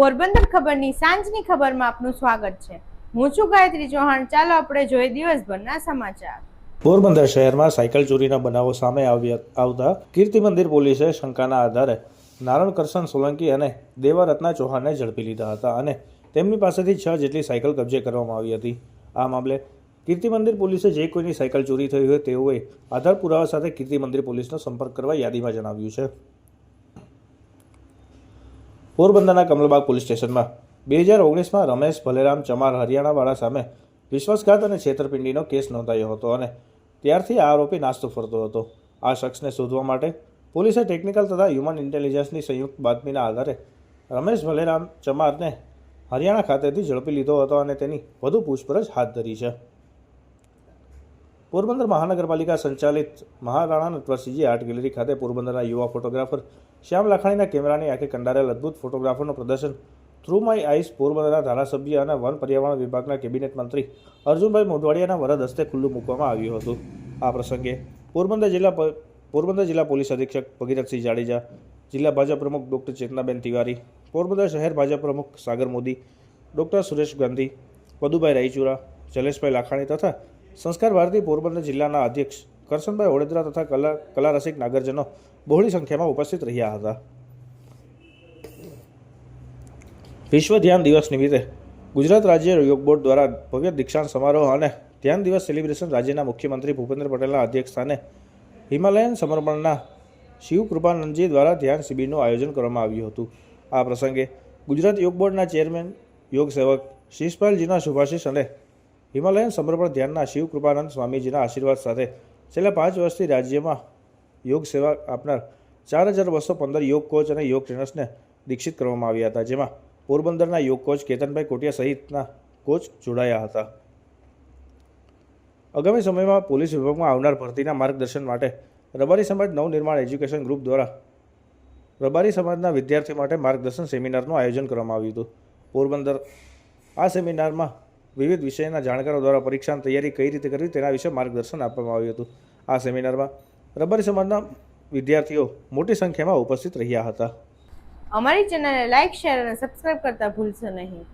પોરબંદર ખબરની સાંજની ખબરમાં આપનું સ્વાગત છે। હું છું ગાયત્રી ચૌહાણ। ચાલો આપણે જોઈએ દિવસભરના સમાચાર। પોરબંદર શહેરમાં સાયકલ ચોરીના બનાવો સામે આવતા કીર્તિ મંદિર પોલીસે શંકાના આધારે નારણ કરશન સોલંકી અને દેવારત્ના ચૌહાણને ઝડપી લીધા હતા અને તેમની પાસેથી 6 જેટલી સાયકલ કબજે કરવામાં આવી હતી। આ મામલે કીર્તિ મંદિર પોલીસે જે કોઈની સાયકલ ચોરી થઈ હોય તેઓએ આધાર પુરાવા સાથે કીર્તિ મંદિર પોલીસનો સંપર્ક કરવા યાદીમાં જણાવ્યું છે। પોરબંદરના કમલબાગ પોલીસ સ્ટેશનમાં 2019માં રમેશ ભલેરામ ચમાર હરિયાણાવાળા સામે વિશ્વાસઘાત અને છેતરપિંડીનો કેસ નોંધાયો હતો અને ત્યારથી આ આરોપી નાસ્તો ફરતો હતો। આ શખ્સને શોધવા માટે પોલીસે ટેકનિકલ તથા હ્યુમન ઇન્ટેલિજન્સની સંયુક્ત બાતમીના આધારે રમેશ ભલેરામ ચમારને હરિયાણા ખાતેથી ઝડપી લીધો હતો અને તેની વધુ પૂછપરછ હાથ ધરી છે। પોરબંદર મહાનગરપાલિકા સંચાલિત મહારાણા નટવરસિંહજી આર્ટ ગેલેરી ખાતે પોરબંદરના યુવા ફોટોગ્રાફર શ્યામ લાખાણીના કેમેરાની આંખે કંડારેલ અદ્ભુત ફોટોગ્રાફરનું પ્રદર્શન થ્રુ માય આઈસ પોરબંદરના ધારાસભ્ય અને વન પર્યાવરણ વિભાગના કેબિનેટ મંત્રી અર્જુનભાઈ મોઢવાડિયાના વરદ હસ્તે ખુલ્લું મૂકવામાં આવ્યું હતું। આ પ્રસંગે પોરબંદર જિલ્લા પોલીસ અધિક્ષક ભગીરથસિંહ જાડેજા, જિલ્લા ભાજપ પ્રમુખ ડૉક્ટર ચેતનાબેન તિવારી, પોરબંદર શહેર ભાજપ પ્રમુખ સાગર મોદી, ડૉક્ટર સુરેશ ગાંધી, પદુભાઈ રાયચુરા, જલેશભાઈ લાખાણી તથા સંસ્કાર ભારતી પોરબંદર જિલ્લાના અધ્યક્ષ કરશનભાઈ ઓડેદરા તથા કલા રસિક નાગરજનો બહોળી સંખ્યામાં ઉપસ્થિત રહ્યા હતા। વિશ્વ ધ્યાન દિવસ નિમિત્તે ગુજરાત રાજ્ય યોગ બોર્ડ દ્વારા ભવ્ય દીક્ષાંત સમારોહ અને ધ્યાન દિવસ સેલિબ્રેશન રાજ્યના મુખ્યમંત્રી ભૂપેન્દ્ર પટેલના અધ્યક્ષસ્થાને હિમાલયન સમર્પણના શિવકૃપાનંદજી દ્વારા ધ્યાન શિબિરનું આયોજન કરવામાં આવ્યું હતું। આ પ્રસંગે ગુજરાત યોગ બોર્ડના ચેરમેન યોગ સેવક શિષપાલજીના શુભાશીષ અને હિમાલયન સમર્પણ ધ્યાનના શિવકૃપાનંદ સ્વામીજીના આશીર્વાદ સાથે છેલ્લા 5 વર્ષથી રાજ્યમાં યોગ સેવા આપનાર 4215 યોગ કોચ અને યોગ ટ્રેનર્સને દીક્ષિત કરવામાં આવ્યા હતા, જેમાં પોરબંદરના યોગ કોચ કેતનભાઈ કોટિયા સહિતના કોચ જોડાયા હતા। આગામી સમયમાં પોલીસ વિભાગમાં આવનાર ભરતીના માર્ગદર્શન માટે રબારી સમાજ નવનિર્માણ એજ્યુકેશન ગ્રુપ દ્વારા રબારી સમાજના વિદ્યાર્થીઓ માટે માર્ગદર્શન સેમિનારનું આયોજન કરવામાં આવ્યું હતું। પોરબંદર આ સેમિનારમાં વિવિધ વિષયના જાણકારો દ્વારા પરીક્ષાની તૈયારી કઈ રીતે કરવી તેના વિશે માર્ગદર્શન આપવામાં આવ્યું હતું। આ સેમિનારમાં રબારી સમાજના વિદ્યાર્થીઓ મોટી સંખ્યામાં ઉપસ્થિત રહ્યા હતા। અમારી ચેનલને લાઇક, શેર અને સબસ્ક્રાઇબ કરતા ભૂલશો નહીં।